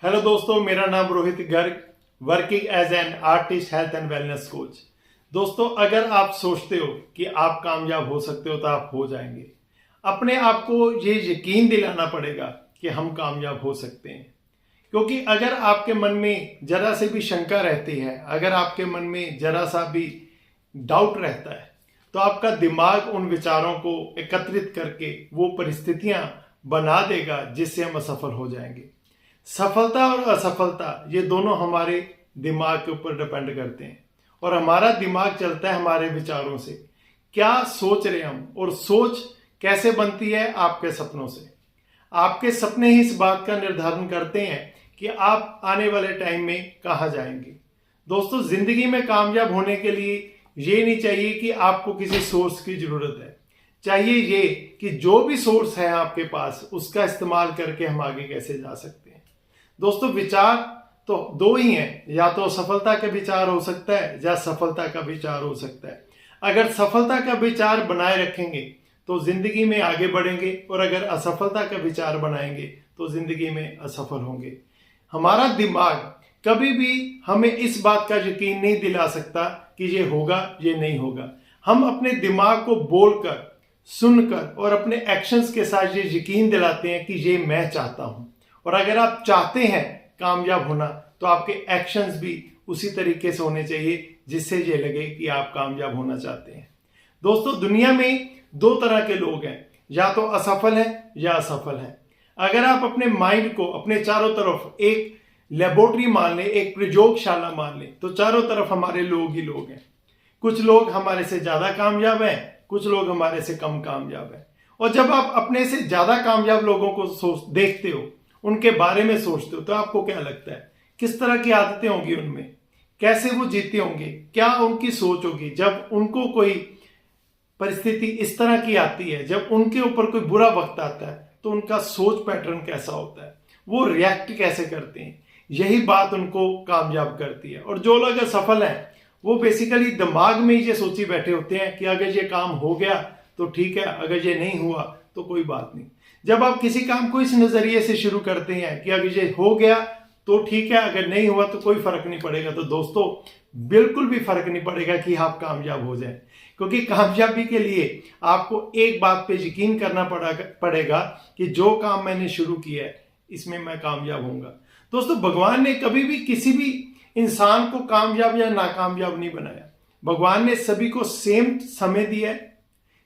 Hello दोस्तों, मेरा नाम Rohit Garg, working as an artist health and wellness coach. दोस्तों, अगर आप सोचते हो कि आप कामयाब हो सकते हो तो आप हो जाएंगे। अपने आप को ये यकीन दिलाना पड़ेगा कि हम कामयाब हो सकते हैं। क्योंकि अगर आपके मन में जरा से भी शंका रहती है, अगर आपके मन में जरा सा भी डाउट रहता है, तो आपका दिमाग उन विचारों को एकत्रित करके वो परिस्थितियां बना देगा जिससे हम असफल हो जाएंगे। सफलता और असफलता ये दोनों हमारे दिमाग के ऊपर डिपेंड करते हैं और हमारा दिमाग चलता है हमारे विचारों से। क्या सोच रहे हम, और सोच कैसे बनती है? आपके सपनों से। आपके सपने ही इस बात का निर्धारण करते हैं कि आप आने वाले टाइम में कहां जाएंगे। दोस्तों, जिंदगी में कामयाब होने के लिए ये नहीं चाहिए कि आपको किसी सोर्स की जरूरत है। चाहिए ये कि जो भी सोर्स है आपके पास, उसका इस्तेमाल करके हम आगे कैसे जा सकते हैं। दोस्तों, विचार तो दो ही हैं, या तो सफलता का विचार हो सकता है या सफलता का विचार हो सकता है। अगर सफलता का विचार बनाए रखेंगे तो जिंदगी में आगे बढ़ेंगे, और अगर असफलता का विचार बनाएंगे तो जिंदगी में असफल होंगे। हमारा दिमाग कभी भी हमें इस बात का यकीन नहीं दिला सकता कि ये होगा, ये नहीं होगा। हम अपने दिमाग को बोलकर, सुनकर और अपने एक्शंस के साथ ये यकीन दिलाते हैं कि ये मैं चाहता हूं। और अगर आप चाहते हैं कामयाब होना तो आपके एक्शंस भी उसी तरीके से होने चाहिए जिससे ये लगे कि आप कामयाब होना चाहते हैं। दोस्तों, दुनिया में दो तरह के लोग हैं, या तो असफल हैं या असफल हैं। अगर आप अपने माइंड को अपने चारों तरफ एक लेबोरेटरी मान लें, एक प्रयोगशाला मान लें, तो चारों तरफ हमारे लोग ही लोग हैं। कुछ लोग हमारे से ज्यादा कामयाब हैं, कुछ लोग हमारे से कम कामयाब हैं। और जब आप अपने से ज्यादा कामयाब लोगों को देखते हो, उनके बारे में सोचते हो, तो आपको क्या लगता है किस तरह की आदतें होंगी उनमें, कैसे वो जीते होंगे, क्या उनकी सोच होगी। जब उनको कोई परिस्थिति इस तरह की आती है, जब उनके ऊपर कोई बुरा वक्त आता है, तो उनका सोच पैटर्न कैसा होता है, वो रिएक्ट कैसे करते हैं। यही बात उनको कामयाब करती है। और जो लोग असफल हैं वो बेसिकली दिमाग में ही ये सोची बैठे होते हैं कि अगर ये काम हो गया तो ठीक है, अगर ये नहीं हुआ तो कोई बात नहीं। जब आप किसी काम को इस नजरिए से शुरू करते हैं कि अगर ये हो गया तो ठीक है, अगर नहीं हुआ तो कोई फर्क नहीं पड़ेगा, तो दोस्तों बिल्कुल भी फर्क नहीं पड़ेगा कि आप कामयाब हो जाएं। क्योंकि कामयाबी के लिए आपको एक बात पे यकीन करना पड़ेगा कि जो काम मैंने शुरू किया है इसमें मैं कामयाब होऊंगा। दोस्तों, भगवान ने कभी भी किसी भी इंसान को कामयाब या नाकामयाब नहीं बनाया। भगवान ने सभी को सेम समय दिया है,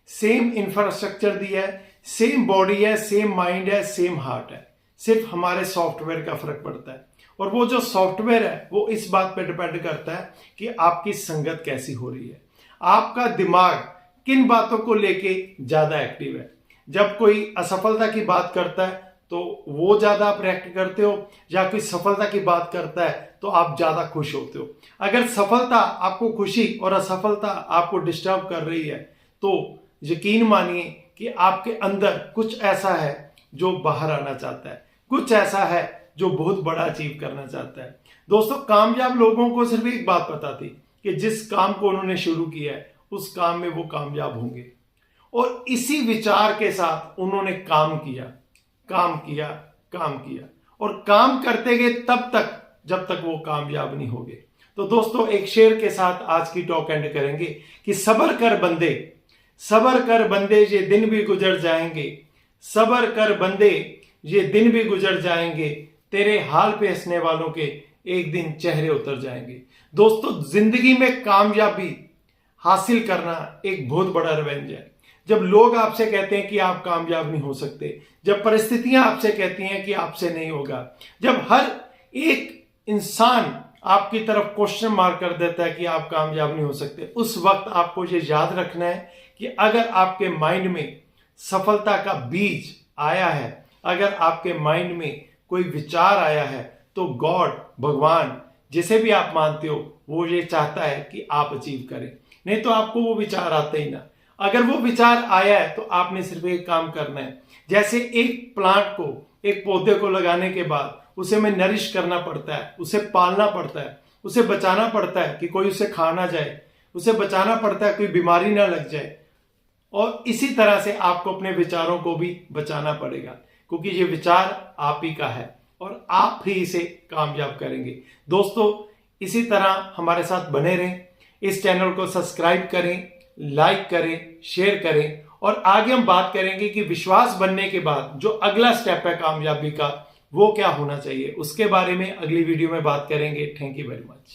सेम इंफ्रास्ट्रक्चर दिया है, सेम बॉडी है, सेम माइंड है, सेम हार्ट है। सिर्फ हमारे सॉफ्टवेयर का फर्क पड़ता है। और वो जो सॉफ्टवेयर है वो इस बात पे डिपेंड करता है कि आपकी संगत कैसी हो रही है, आपका दिमाग किन बातों को लेके ज्यादा एक्टिव है। जब कोई असफलता की बात करता है तो वो ज्यादा आप रिएक्ट करते हो, या कोई सफलता की बात करता है तो आप ज्यादा खुश होते हो। अगर सफलता आपको खुशी और असफलता आपको डिस्टर्ब कर रही है तो यकीन मानिए कि आपके अंदर कुछ ऐसा है जो बाहर आना चाहता है, कुछ ऐसा है जो बहुत बड़ा अचीव करना चाहता है। दोस्तों, कामयाब लोगों को सिर्फ एक बात पता थी कि जिस काम को उन्होंने शुरू किया है उस काम में वो कामयाब होंगे, और इसी विचार के साथ उन्होंने काम किया, काम किया, काम किया, और काम करते गए तब तक जब तक वो कामयाब नहीं हो गए। तो दोस्तों, एक शेर के साथ आज की टॉक एंड करेंगे कि सबर कर बंदे, सबर कर बंदे, ये दिन भी गुजर जाएंगे। सबर कर बंदे, ये दिन भी गुजर जाएंगे, तेरे हाल पे हंसने वालों के एक दिन चेहरे उतर जाएंगे। दोस्तों, जिंदगी में कामयाबी हासिल करना एक बहुत बड़ा रिवेंज है। जब लोग आपसे कहते हैं कि आप कामयाब नहीं हो सकते, जब परिस्थितियां आपसे कहती हैं कि आपसे नहीं होगा, जब हर एक इंसान आपकी तरफ क्वेश्चन मार्क कर देता है कि आप कामयाब नहीं हो सकते, उस वक्त आपको ये याद रखना है कि अगर आपके माइंड में सफलता का बीज आया है, अगर आपके माइंड में कोई विचार आया है, तो गॉड, भगवान, जिसे भी आप मानते हो, वो ये चाहता है कि आप अचीव करें। नहीं तो आपको वो विचार आते ही ना। अगर वो विचार आया है तो आपने सिर्फ एक काम करना है। जैसे एक प्लांट को, एक पौधे को लगाने के बाद उसे में नरिश करना पड़ता है, उसे पालना पड़ता है, उसे बचाना पड़ता है कि कोई उसे खा ना जाए, उसे बचाना पड़ता है कोई बीमारी ना लग जाए। और इसी तरह से आपको अपने विचारों को भी बचाना पड़ेगा, क्योंकि ये विचार आप ही का है। और आप ही इसे कामयाब करेंगे। दोस्तों, इसी तरह हमारे साथ बने रहें, इस चैनल को सब्सक्राइब करें, लाइक करें, शेयर करें, और आगे हम बात करेंगे कि विश्वास बनने के बाद जो अगला स्टेप है कामयाबी का, वो क्या होना चाहिए, उसके बारे में अगली वीडियो में बात करेंगे। Thank you very much.